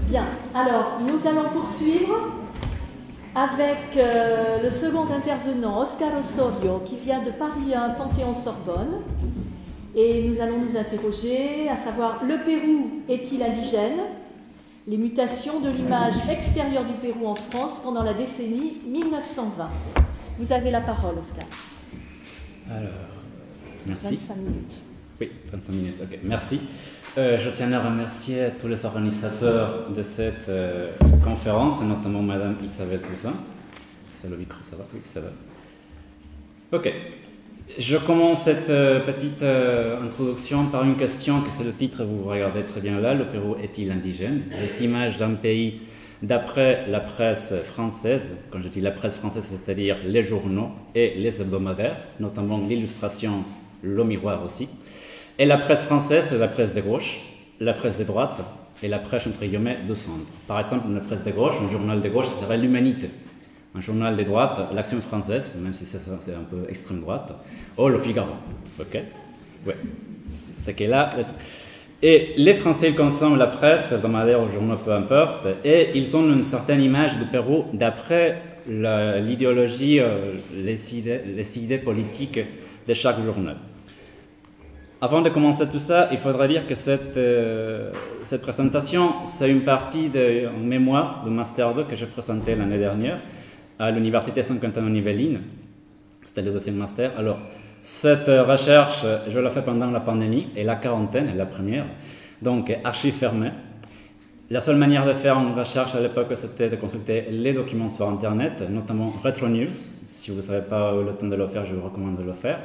Bien, alors nous allons poursuivre avec le second intervenant, Oscar Osorio, qui vient de Paris 1, Panthéon-Sorbonne. Et nous allons nous interroger à savoir, le Pérou est-il indigène? Les mutations de l'image extérieure du Pérou en France pendant la décennie 1920. Vous avez la parole, Oscar. Alors, merci. 25 minutes. Oui, 25 minutes, ok. Merci. Je tiens à remercier tous les organisateurs de cette conférence, notamment Madame Isabelle Toussaint. C'est le micro, ça va? Oui, ça va. Ok. Je commence cette petite introduction par une question, que c'est le titre, vous regardez très bien là. Le Pérou est-il indigène? Les images d'un pays d'après la presse française. Quand je dis la presse française, c'est-à-dire les journaux et les hebdomadaires, notamment l'illustration, le miroir aussi. Et la presse française, c'est la presse de gauche, la presse de droite et la presse entre guillemets de centre. Par exemple, la presse de gauche, un journal de gauche, ça serait l'Humanité. Un journal de droite, l'Action française, même si c'est un peu extrême droite, ou le Figaro. Ok? Ouais. C'est que là. Et les Français, ils consomment la presse, hebdomadaire ou journaux, peu importe, et ils ont une certaine image du Pérou d'après l'idéologie, les idées politiques de chaque journal. Avant de commencer tout ça, il faudrait dire que cette présentation, c'est une partie d'un mémoire de Master 2 que j'ai présenté l'année dernière à l'Université Saint-Quentin-en-Yvelines. C'était le deuxième master. Alors, cette recherche, je l'ai fait pendant la pandémie et la quarantaine, la première, donc archives fermées. La seule manière de faire une recherche à l'époque, c'était de consulter les documents sur Internet, notamment Retro News. Si vous ne savez pas le temps de le faire, je vous recommande de le faire.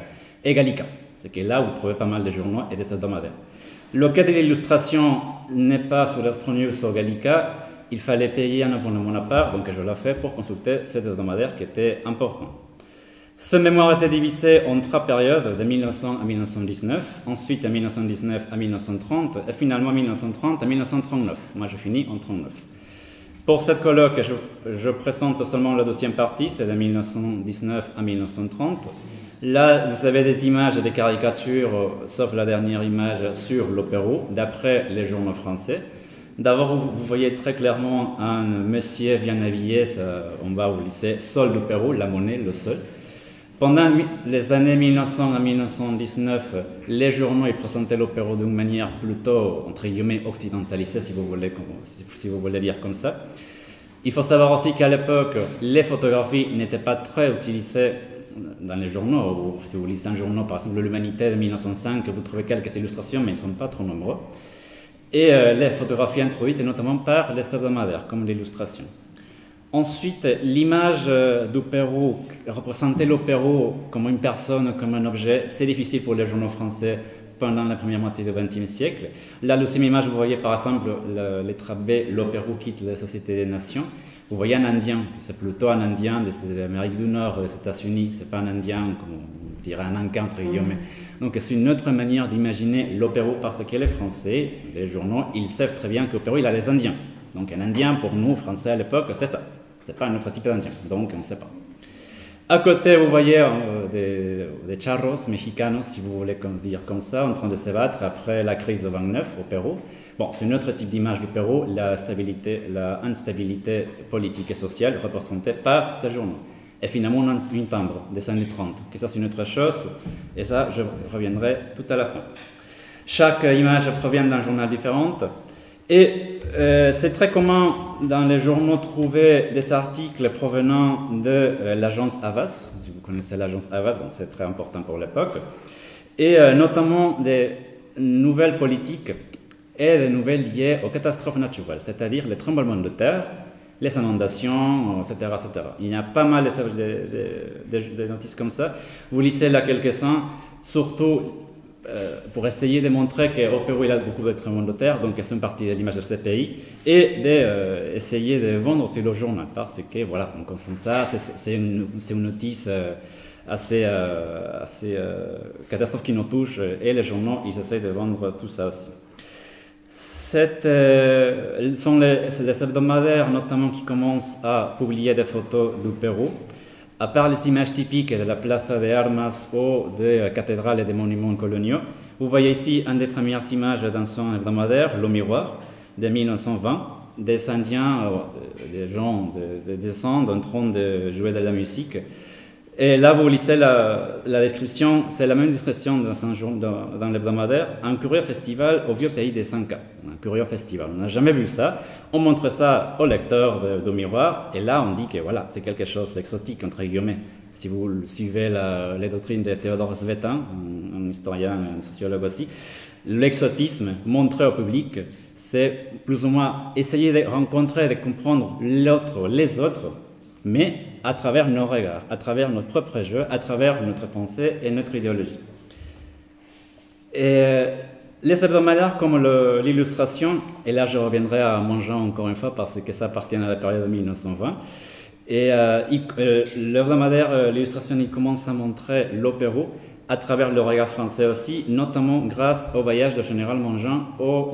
Et Gallica. C'est que là, vous trouvez pas mal de journaux et des hebdomadaires. Le cas de l'illustration n'est pas sur Retro News ou Gallica. Il fallait payer un abonnement à part, donc je l'ai fait pour consulter ces hebdomadaires qui étaient importants. Ce mémoire était divisé en 3 périodes, de 1900 à 1919, ensuite de 1919 à 1930, et finalement 1930 à 1939. Moi, je finis en 1939. Pour cette colloque, je présente seulement la deuxième partie, c'est de 1919 à 1930. Là, vous avez des images et des caricatures, sauf la dernière image sur le Pérou, d'après les journaux français. D'abord, vous voyez très clairement un monsieur bien habillé, en bas vous lisez Sol du Pérou, la monnaie, le sol. Pendant les années 1900 à 1919, les journaux ils présentaient le Pérou d'une manière plutôt, entre guillemets, occidentalisée, si vous voulez dire comme ça. Il faut savoir aussi qu'à l'époque, les photographies n'étaient pas très utilisées dans les journaux. Si vous lisez un journal, par exemple l'Humanité de 1905, vous trouvez quelques illustrations, mais ils ne sont pas trop nombreux. Et les photographies introduites, notamment par les hebdomadaires, comme l'illustration. Ensuite, l'image du Pérou, représenter le Pérou comme une personne, comme un objet, c'est difficile pour les journaux français pendant la première moitié du XXe siècle. Là, la deuxième image, vous voyez par exemple les B, le Pérou quitte la Société des Nations. Vous voyez un Indien, c'est plutôt un Indien de l'Amérique du Nord, des États-Unis, c'est pas un Indien, comme on dirait un Inca entre guillemets. Donc c'est une autre manière d'imaginer le Pérou parce que les Français, les journaux, ils savent très bien qu'au Pérou, il y a des Indiens. Donc un Indien, pour nous, Français à l'époque, c'est ça. C'est pas un autre type d'Indien, donc on ne sait pas. À côté, vous voyez des charros mexicanos, si vous voulez dire comme ça, en train de se battre après la crise de 29 au Pérou. Bon, c'est un autre type d'image du Pérou, la instabilité politique et sociale représentée par ces journaux. Et finalement, on a une timbre des années 30, que ça c'est une autre chose, et ça, je reviendrai tout à la fin. Chaque image provient d'un journal différent. Et c'est très commun dans les journaux de trouver des articles provenant de l'agence Havas. Si vous connaissez l'agence Havas, bon, c'est très important pour l'époque. Et notamment des nouvelles politiques et des nouvelles liées aux catastrophes naturelles, c'est-à-dire les tremblements de terre, les inondations, etc. etc. Il y a pas mal de notices comme ça. Vous lisez là quelques-uns, surtout pour essayer de montrer qu'au Pérou, il y a beaucoup de tremblements de terre, donc c'est une partie de l'image de ce pays, et d'essayer de vendre aussi le journal, parce que, voilà, on consomme ça, c'est une notice assez catastrophe qui nous touche, et les journaux, ils essaient de vendre tout ça aussi. Sont les hebdomadaires, notamment, qui commencent à publier des photos du Pérou. À part les images typiques de la Plaza de Armas ou des cathédrales et des monuments coloniaux, Vous voyez ici une des premières images d'un son hebdomadaire, Le Miroir, de 1920, des Indiens, des gens des Andes en train de jouer de la musique. Et là, vous lisez la description, c'est la même description dans l'hebdomadaire, un curieux festival au vieux pays des Incas. Un curieux festival, on n'a jamais vu ça. On montre ça au lecteur de Miroir, et là, on dit que voilà, c'est quelque chose d'exotique, entre guillemets. Si vous suivez les doctrines de Théodore Svetin, un historien, un sociologue aussi, l'exotisme montré au public, c'est plus ou moins essayer de rencontrer, de comprendre l'autre, les autres, mais à travers nos regards, à travers notre propre jeu, à travers notre pensée et notre idéologie. Et les hebdomadaires comme l'illustration, et là je reviendrai à Montjean encore une fois parce que ça appartient à la période de 1920, et l'hebdomadaire, l'illustration, il commence à montrer l'opéro à travers le regard français aussi, notamment grâce au voyage de Général Montjean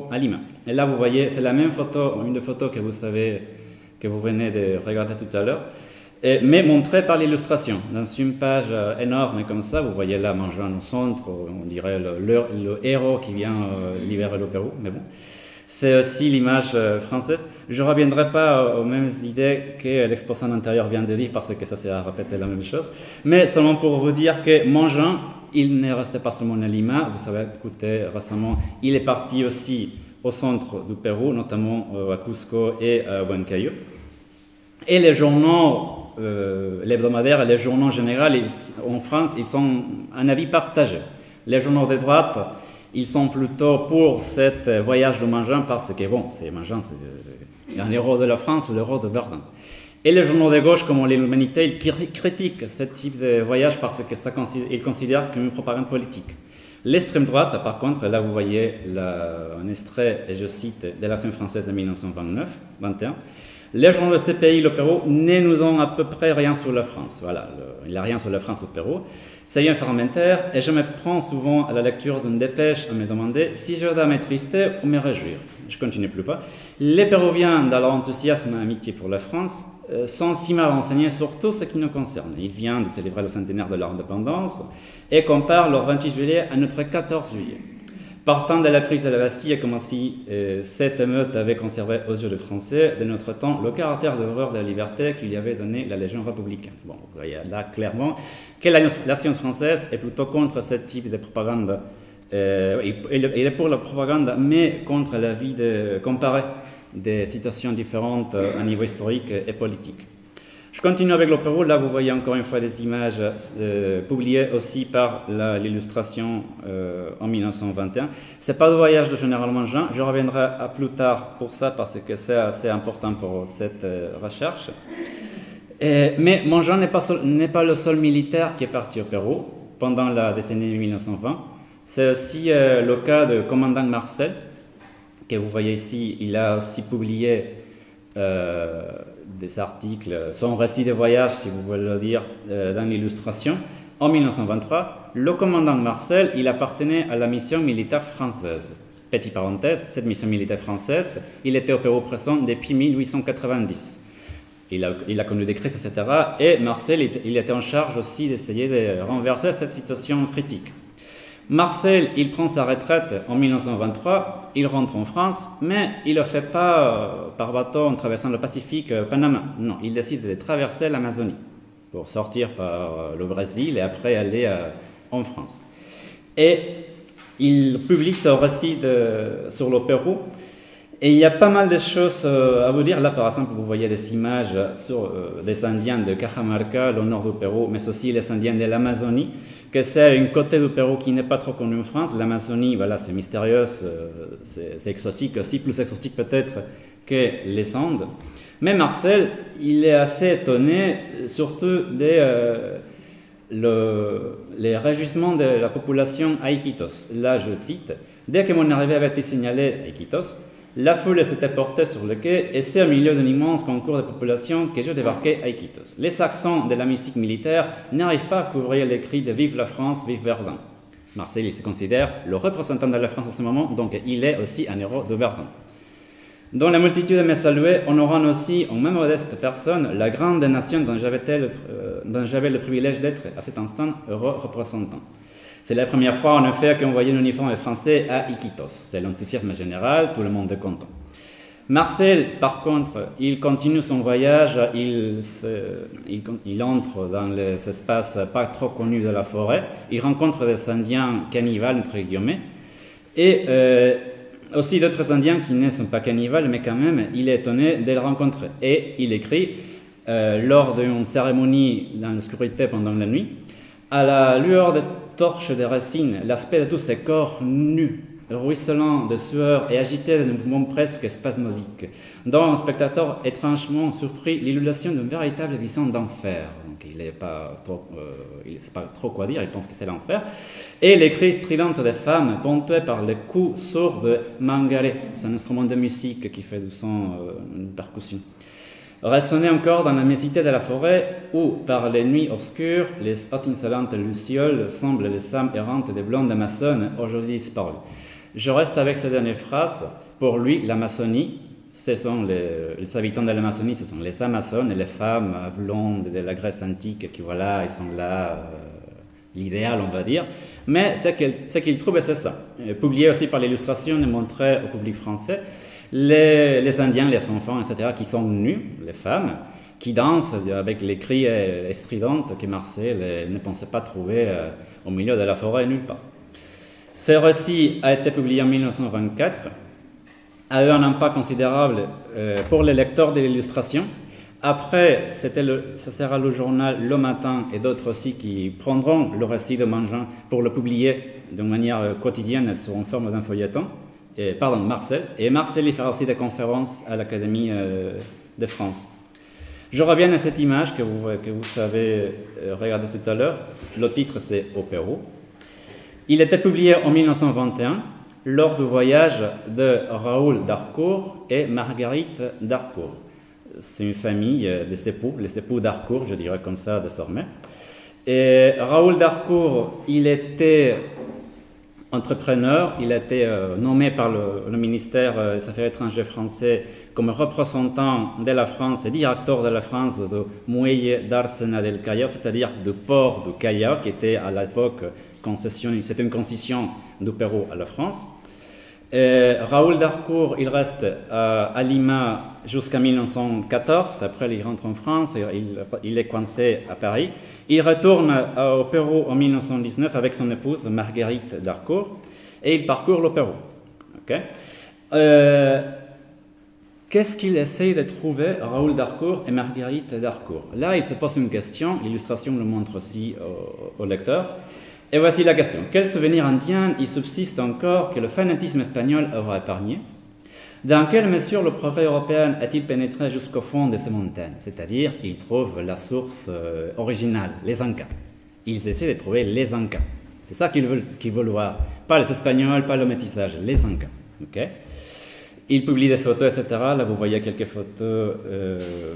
à Lima. Et là vous voyez, c'est la même photo, une des photos que vous venez de regarder tout à l'heure, mais montrée par l'illustration. Dans une page énorme comme ça, vous voyez là Montjean au centre, on dirait le héros qui vient libérer le Pérou, mais bon. C'est aussi l'image française. Je ne reviendrai pas aux mêmes idées que l'exposant antérieur vient de dire, parce que ça c'est à répéter la même chose, mais seulement pour vous dire que Montjean, il n'est resté pas seulement à Lima, vous savez, écoutez, récemment, il est parti aussi au centre du Pérou, notamment à Cusco et à Huancayo. Et les journaux, l'hebdomadaire et les journaux en général, en France, ils sont un avis partagé. Les journaux de droite, ils sont plutôt pour ce voyage de Montjean parce que, bon, Montjean, c'est un héros de la France, l'héros de Verdun. Et les journaux de gauche, comme l'Humanité, ils critiquent ce type de voyage parce qu'ils considèrent comme une propagande politique. L'extrême droite, par contre, là vous voyez un extrait, et je cite, de l'Action française de 1929-21. Les journaux de ce pays, le Pérou, ne nous ont à peu près rien sur la France. Voilà, il n'y a rien sur la France au Pérou. C'est informentaire et je me prends souvent à la lecture d'une dépêche à me demander si je dois m'attrister ou me réjouir. Je continue plus pas. Les Péruviens, dans leur enthousiasme et amitié pour la France, sont si mal renseignés sur tout ce qui nous concerne. Ils viennent de célébrer le centenaire de leur indépendance et comparent leur 28 juillet à notre 14 juillet. Partant de la prise de la Bastille, comme si cette émeute avait conservé aux yeux des Français de notre temps le caractère d'horreur de la liberté qu'il y avait donné la Légion républicaine. Bon, vous voyez là clairement que la science française est plutôt contre ce type de propagande. Il est pour la propagande, mais contre la vie comparée des situations différentes à niveau historique et politique. Je continue avec le Pérou. Là, vous voyez encore une fois des images publiées aussi par l'illustration en 1921. Ce n'est pas le voyage de Général Montjean. Je reviendrai à plus tard pour ça parce que c'est assez important pour cette recherche. Mais Montjean n'est pas le seul militaire qui est parti au Pérou pendant la décennie 1920. C'est aussi le cas du commandant Marcel, que vous voyez ici. Il a aussi publié des articles, son récit de voyage, si vous voulez le dire, dans l'illustration. En 1923, le commandant Marcel, il appartenait à la mission militaire française. Petite parenthèse, cette mission militaire française, il était au Pérou présent depuis 1890. Il a connu des crises, etc. Et Marcel, il était en charge aussi d'essayer de renverser cette situation critique. Marcel, il prend sa retraite en 1923, il rentre en France, mais il ne le fait pas par bateau en traversant le Pacifique, Panama. Non, il décide de traverser l'Amazonie pour sortir par le Brésil et après aller en France. Et il publie ce récit sur le Pérou. Et il y a pas mal de choses à vous dire. Là, par exemple, vous voyez des images sur des Indiens de Cajamarca, le nord du Pérou, mais aussi les Indiens de l'Amazonie, que c'est une côté du Pérou qui n'est pas trop connue en France. L'Amazonie, voilà, c'est mystérieux, c'est exotique aussi, plus exotique peut-être que les Andes. Mais Marcel, il est assez étonné, surtout les réjouissements de la population à Iquitos. Là, je cite, « Dès que mon arrivée avait été signalée à Iquitos, la foule s'était portée sur le quai et c'est au milieu d'un immense concours de population que je débarquais à Iquitos. Les accents de la musique militaire n'arrivent pas à couvrir les cris de « Vive la France, vive Verdun ». Marcel, il se considère le représentant de la France en ce moment, donc il est aussi un héros de Verdun. Dans la multitude me saluait, honorant aussi en même modeste personne la grande nation dont j'avais le privilège d'être à cet instant heureux représentant. C'est la première fois en effet qu'on voyait l'uniforme français à Iquitos. C'est l'enthousiasme général, tout le monde est content. Marcel, par contre, il continue son voyage, il entre dans les espaces pas trop connus de la forêt, il rencontre des Indiens cannibales, entre guillemets, et aussi d'autres Indiens qui ne sont pas cannibales, mais quand même, il est étonné de les rencontrer. Et il écrit, lors d'une cérémonie dans l'obscurité pendant la nuit, à la lueur des torches des racines, l'aspect de tous ces corps nus, ruisselant de sueur et agité de mouvements presque spasmodiques, dont un spectateur étrangement surpris l'illustration d'une véritable vision d'enfer. Donc il ne sait pas trop quoi dire, il pense que c'est l'enfer. Et les cris stridents des femmes, ponctués par les coups sourds de mangare, c'est un instrument de musique qui fait du son, une percussion. Résonner encore dans l'immensité de la forêt où, par les nuits obscures, les insolentes lucioles semblent les âmes errantes des blondes amazones aujourd'hui disparues. Je reste avec cette dernière phrase. Pour lui, l'Amazonie, ce sont les habitants de l'Amazonie, ce sont les Amazones et les femmes blondes de la Grèce antique qui, voilà, ils sont là, l'idéal, on va dire. Mais ce qu'il trouve, c'est ça. Publié aussi par l'illustration et montré au public français, les Indiens, les enfants, etc., qui sont nus, les femmes, qui dansent avec les cris stridentes que Marcel ne pensait pas trouver au milieu de la forêt nulle part. Ce récit a été publié en 1924, a eu un impact considérable pour les lecteurs de l'illustration. Après, ce sera le journal Le Matin et d'autres aussi qui prendront le récit de Mangin pour le publier de manière quotidienne sous une forme d'un feuilleton. Marcel. Et Marcel, il fera aussi des conférences à l'Académie de France. Je reviens à cette image que vous avez regardée tout à l'heure. Le titre, c'est Au Pérou. Il était publié en 1921 lors du voyage de Raoul d'Harcourt et Marguerite d'Harcourt. C'est une famille des époux, les époux d'Harcourt, je dirais comme ça désormais. Et Raoul d'Harcourt, il était entrepreneur, il a été nommé par le ministère des Affaires étrangères français comme représentant de la France et directeur de la France de Muelle d'Arsena del Callao, c'est-à-dire du port du Callao, qui était à l'époque c'était une concession du Pérou à la France. Raoul d'Harcourt, il reste à Lima jusqu'à 1914, après il rentre en France, il est coincé à Paris. Il retourne au Pérou en 1919 avec son épouse Marguerite d'Harcourt et il parcourt le Pérou. Okay. Qu'est-ce qu'il essaye de trouver, Raoul d'Harcourt et Marguerite d'Harcourt? Là, il se pose une question, l'illustration le montre aussi au lecteur. Et voici la question. Quel souvenir indien il subsiste encore que le fanatisme espagnol aura épargné? Dans quelle mesure le progrès européen a-t-il pénétré jusqu'au fond de ces montagnes? C'est-à-dire, ils trouvent la source originale, les Incas. Ils essaient de trouver les Incas. C'est ça qu'ils veulent voir. Pas les Espagnols, pas le métissage, les Incas. Okay? Ils publient des photos, etc. Là, vous voyez quelques photos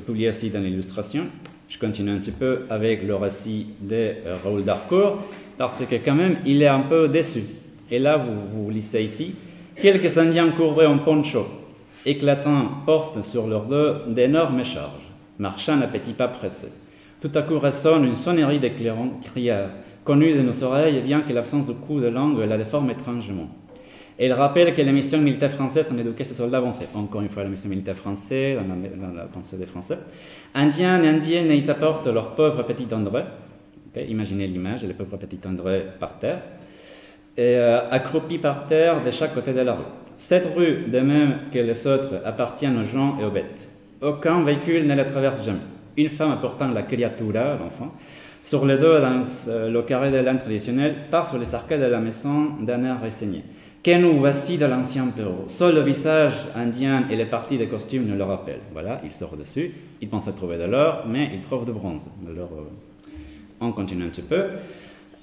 publiées aussi dans l'illustration. Je continue un petit peu avec le récit de Raoul d'Harcourt, parce que quand même, il est un peu déçu. Et là, vous lisez ici, quelques Indiens courbés en poncho, éclatants, portent sur leurs dos d'énormes charges, marchant à petits pas pressés. Tout à coup résonne une sonnerie de criards, connue de nos oreilles, bien que l'absence de coup de langue la déforme étrangement. Et il rappelle que les missions militaires françaises ont éduqué ces soldats avancés. Encore une fois, la mission militaire française, dans la pensée des Français. Indiens et Indiennes, ils apportent leur pauvre petit André. Okay, imaginez l'image, le pauvre petit André par terre, et accroupi par terre de chaque côté de la rue. Cette rue, de même que les autres, appartiennent aux gens et aux bêtes. Aucun véhicule ne la traverse jamais. Une femme apportant la criatura, l'enfant, sur le dos dans le carré de l'âne traditionnel, part sur les arcades de la maison d'un air résigné. Que nous voici de l'ancien Pérou. Seul le visage indien et les parties des costumes ne le rappellent. Voilà, il sort dessus, il pense trouver de l'or, mais il trouve du bronze. Alors, on continue un petit peu.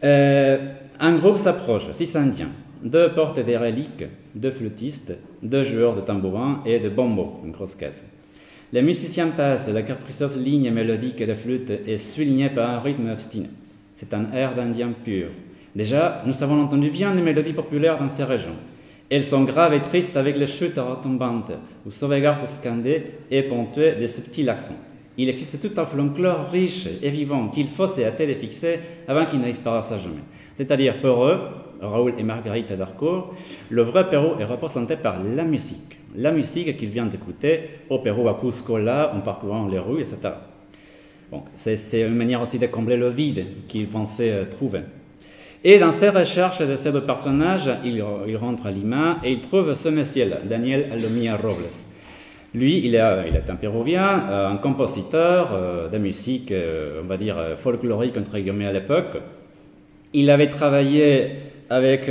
Un groupe s'approche, 6 Indiens. 2 portent des reliques, 2 flûtistes, 2 joueurs de tambourin et de bombo, une grosse caisse. Les musiciens passent, la capricieuse ligne mélodique de flûte est soulignée par un rythme obstiné. C'est un air d'Indien pur. Déjà, nous avons entendu bien des mélodies populaires dans ces régions. Elles sont graves et tristes avec les chutes retombantes, où sauvegardes scandées et ponctuées de subtils accents. Il existe tout un folklore riche et vivant qu'il faut se hâter de fixer avant qu'il ne disparaisse à jamais. C'est-à-dire pour eux, Raoul et Marguerite d'Harcourt, le vrai Pérou est représenté par la musique. La musique qu'ils viennent d'écouter au Pérou, à Cusco, là, en parcourant les rues, etc. Bon, c'est une manière aussi de combler le vide qu'ils pensaient trouver. Et dans ses recherches de ces deux personnages, il rentre à Lima et il trouve ce monsieur-là, Daniel Alomía Robles. Lui, il est un Péruvien, un compositeur de musique, on va dire, folklorique, entre guillemets, à l'époque. Il avait travaillé avec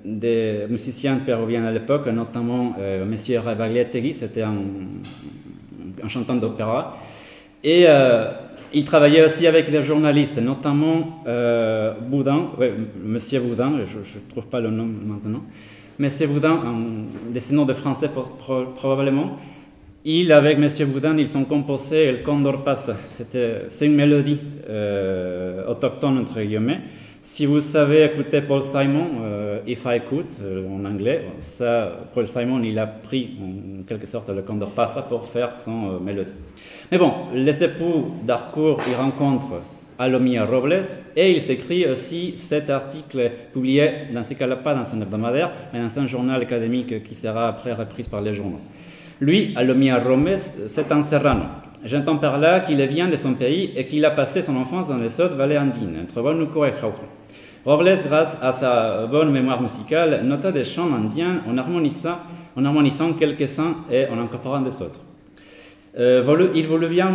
des musiciens péruviens à l'époque, notamment M. Rebagliategui, c'était un chanteur d'opéra. Et il travaillait aussi avec des journalistes, notamment Boudin, M. Boudin, je ne trouve pas le nom maintenant, M. Boudin, un descendant de français probablement. Avec M. Boudin, ils ont composé El Condor Pasa. C'est une mélodie autochtone, entre guillemets. Si vous savez écouter Paul Simon, If I Could, en anglais, ça, Paul Simon, il a pris en quelque sorte le Condor Pasa pour faire son mélodie. Mais bon, les époux d'Harcourt, ils rencontrent Alomía Robles et il s'écrit aussi cet article publié, dans ce cas-là pas dans un hebdomadaire, mais dans un journal académique qui sera après repris par les journaux. Lui, Alomía Robles, c'est un serrano. J'entends par là qu'il vient de son pays et qu'il a passé son enfance dans les hautes vallées andines, entre Huánuco et Jauja. Robles, grâce à sa bonne mémoire musicale, nota des chants indiens en harmonisant quelques-uns et en incorporant des autres. Il voulait bien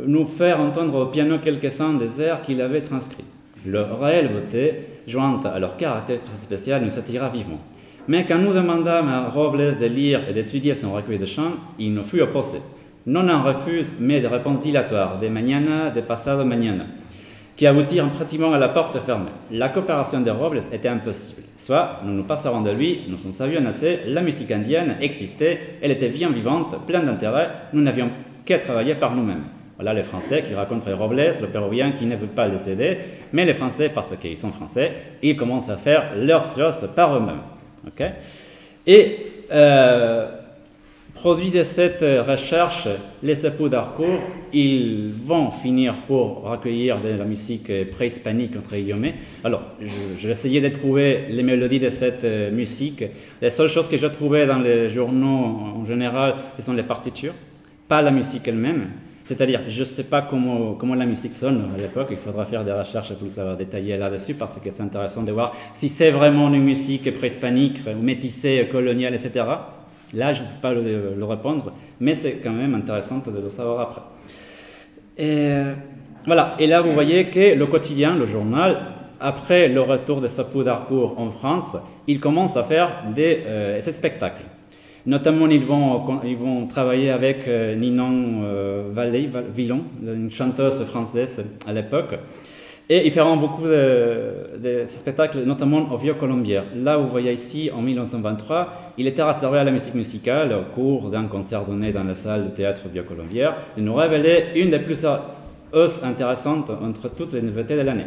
nous faire entendre au piano quelques-uns des airs qu'il avait transcrits. Leur réelle beauté, jointe à leur caractère très spécial, nous attira vivement. Mais quand nous demandâmes à Robles de lire et d'étudier son recueil de chants, il nous fut opposé. Non un refus, mais des réponses dilatoires, de mañana, de pasado mañana, qui aboutirent pratiquement à la porte fermée. La coopération de Robles était impossible. Soit nous nous passerons de lui, nous en savions assez, la musique indienne existait, elle était bien vivante, pleine d'intérêt, nous n'avions qu'à travailler par nous-mêmes. Voilà les Français qui racontent Robles, le Péruvien qui ne veut pas les aider, mais les Français, parce qu'ils sont Français, ils commencent à faire leurs choses par eux-mêmes. Okay? Et produit de cette recherche, les époux d'Harcourt, ils vont finir pour recueillir de la musique préhispanique, entre guillemets. Alors, j'ai essayé de trouver les mélodies de cette musique. Les seules choses que j'ai trouvées dans les journaux en général, ce sont les partitures, pas la musique elle-même. C'est-à-dire, je ne sais pas comment la musique sonne à l'époque, il faudra faire des recherches plus détaillées là-dessus, parce que c'est intéressant de voir si c'est vraiment une musique préhispanique, métissée, coloniale, etc. Là, je ne peux pas le répondre, mais c'est quand même intéressant de le savoir après. Et voilà, et là vous voyez que le quotidien, le journal, après le retour de Sapou d'Harcourt en France, il commence à faire ces spectacles. Notamment, ils vont travailler avec Ninon Villon, une chanteuse française à l'époque. Et ils feront beaucoup de spectacles, notamment au Vieux-Colombier. Là, vous voyez ici, en 1923, il était réservé à la musique musicale au cours d'un concert donné dans la salle du théâtre Vieux-Colombier. Il nous révélait une des plus hausses intéressantes entre toutes les nouveautés de l'année.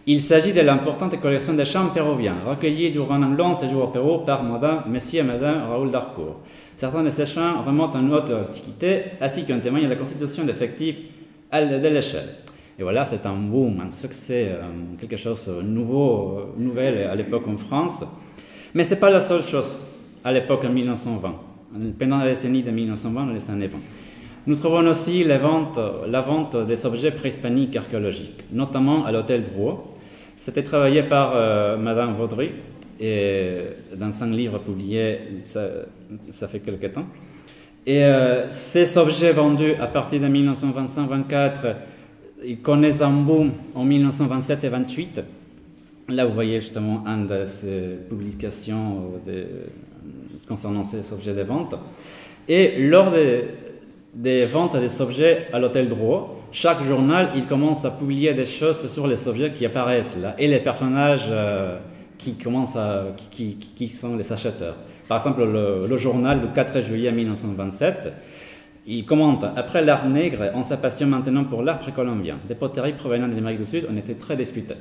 Il s'agit de l'importante collection de chants péruviens, recueillis durant un long séjour au Pérou par Monsieur et Madame Raoul d'Harcourt. Certains de ces chants remontent à une haute antiquité, ainsi qu'en témoigne la constitution d'effectifs de l'échelle. Et voilà, c'est un boom, un succès, quelque chose de nouvel à l'époque en France. Mais ce n'est pas la seule chose à l'époque en 1920, pendant la décennie de 1920 et les années 20. Nous trouvons aussi la vente des objets préhispaniques archéologiques, notamment à l'hôtel Drouot. C'était travaillé par Madame Vaudry, et dans un livre publié, ça fait quelque temps. Et ces objets vendus à partir de 1925-24, ils connaissent un boom en 1927 et 28. Là, vous voyez justement une de ces publications concernant ces objets de vente. Et lors des ventes des objets à l'hôtel Drouot, chaque journal, il commence à publier des choses sur les objets qui apparaissent là, et les personnages qui sont les acheteurs. Par exemple, le journal du 4 juillet 1927, il commente « Après l'art nègre, on s'appassionne maintenant pour l'art précolombien. Des poteries provenant de l'Amérique du Sud, on était très disputés. »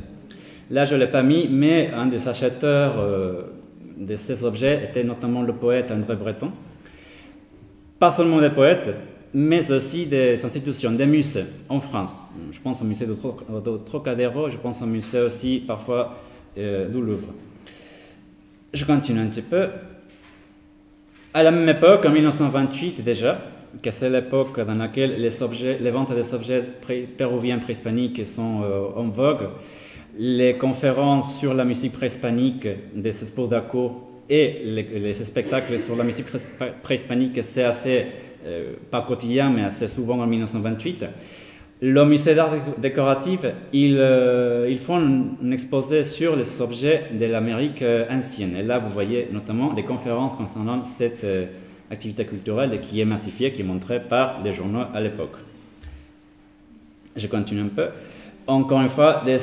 Là, je ne l'ai pas mis, mais un des acheteurs de ces objets était notamment le poète André Breton. Pas seulement des poètes, mais aussi des institutions, des musées en France. Je pense au musée de Trocadéro, je pense au musée aussi parfois du Louvre. Je continue un petit peu. À la même époque, en 1928 déjà, que c'est l'époque dans laquelle les ventes des objets péruviens préhispaniques sont en vogue, les conférences sur la musique préhispanique des Expos d'Arco et les spectacles sur la musique préhispanique, c'est assez, pas quotidien, mais assez souvent en 1928. Le musée d'art décoratif, ils font un exposé sur les objets de l'Amérique ancienne. Et là, vous voyez notamment des conférences concernant cette activité culturelle qui est massifiée, qui est montrée par les journaux à l'époque. Je continue un peu. Encore une fois, des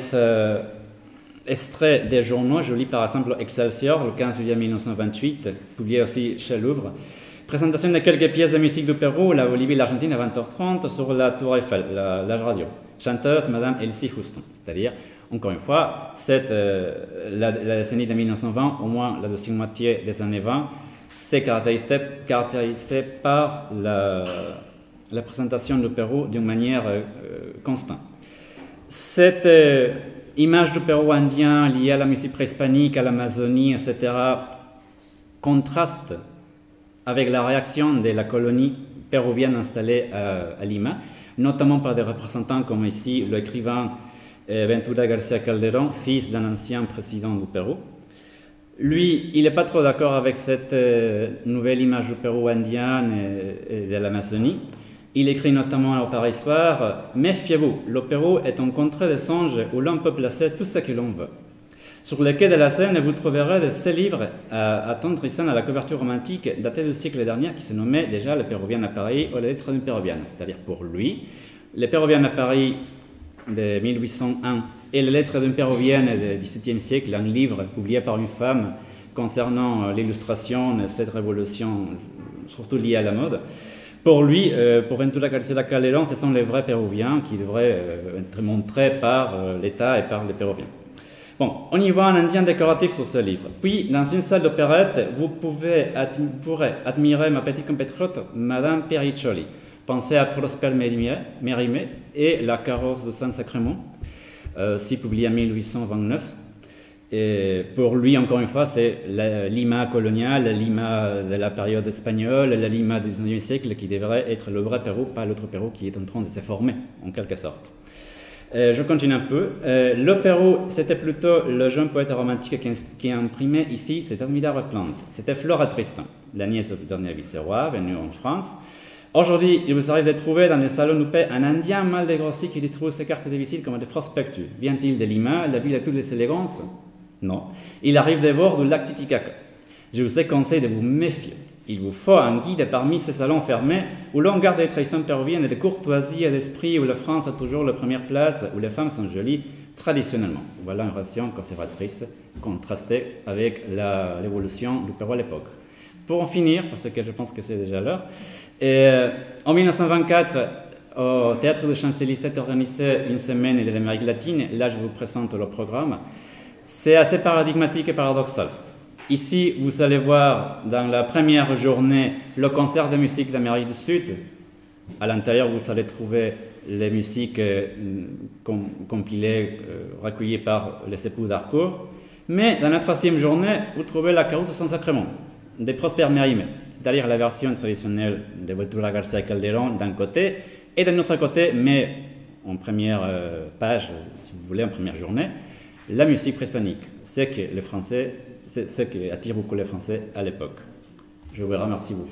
extraits des journaux. Je lis par exemple Excelsior, le 15 juillet 1928, publié aussi chez Louvre. Présentation de quelques pièces de musique du Pérou, la Bolivie et l'Argentine à 20h30 sur la Tour Eiffel, la radio. Chanteuse, Madame Elsie Houston. C'est-à-dire, encore une fois, la décennie de 1920, au moins la deuxième moitié des années 20, c'est caractérisé par la présentation du Pérou d'une manière constante. Cette image du Pérou indien liée à la musique préhispanique, à l'Amazonie, etc., contraste avec la réaction de la colonie péruvienne installée à Lima, notamment par des représentants comme ici l'écrivain Ventura García Calderón, fils d'un ancien président du Pérou. Lui, il n'est pas trop d'accord avec cette nouvelle image du Pérou indien et de l'Amazonie. Il écrit notamment au Paris Soir « Méfiez-vous, le Pérou est un contrée de songes où l'on peut placer tout ce que l'on veut. Sur les quais de la Seine, vous trouverez de ces livres attendrissants à la couverture romantique datés du siècle dernier qui se nommaient déjà Le Péruvien à Paris ou Les Lettres d'une Péruvienne. C'est-à-dire pour lui, Les Péruviens à Paris de 1801 et Les Lettres d'une Péruvienne du XVIIIe siècle, un livre publié par une femme concernant l'illustration de cette révolution, surtout liée à la mode. Pour lui, pour Ventura García Calderón, ce sont les vrais Péruviens qui devraient être montrés par l'État et par les Péruviens. Bon, on y voit un indien décoratif sur ce livre. Puis, dans une salle d'opérette, vous pourrez admirer ma petite compatriote, Madame Periccioli. Pensez à Prosper Mérimée et La carrosse de Saint-Sacrement, aussi publié en 1829. Et pour lui, encore une fois, c'est la Lima coloniale, la Lima de la période espagnole, la Lima du XIXe siècle qui devrait être le vrai Pérou, pas l'autre Pérou qui est en train de se former, en quelque sorte. Je continue un peu. Le Pérou, c'était plutôt le jeune poète romantique qui a imprimé ici cette admirable plante. C'était Flora Tristan, la nièce du dernier vice-roi, venue en France. Aujourd'hui, il vous arrive de trouver dans les salons de paix un Indien mal dégrossi qui distribue ses cartes de visite comme des prospectus. Vient-il de Lima, la ville à toutes les élégances? Non. Il arrive des bords du lac Titicaca. Je vous conseille de vous méfier. Il vous faut un guide parmi ces salons fermés où l'on garde des traditions péruviennes et de courtoisie et d'esprit, où la France a toujours la première place, où les femmes sont jolies traditionnellement. Voilà une relation conservatrice contrastée avec l'évolution du Pérou à l'époque. Pour en finir, parce que je pense que c'est déjà l'heure, en 1924, au Théâtre des Champs-Élysées est organisée une semaine de l'Amérique latine. Là, je vous présente le programme. C'est assez paradigmatique et paradoxal. Ici, vous allez voir dans la première journée le concert de musique d'Amérique du Sud. À l'intérieur, vous allez trouver les musiques compilées, recueillies par les époux d'Harcourt. Mais dans la troisième journée, vous trouvez la carrosse de Saint-Sacrement, de Prosper Mérimée, c'est-à-dire la version traditionnelle de Ventura García Calderón d'un côté, et d'un autre côté, mais en première page, si vous voulez, en première journée, la musique préhispanique, c'est ce qui attire beaucoup les Français à l'époque. Je vous remercie beaucoup.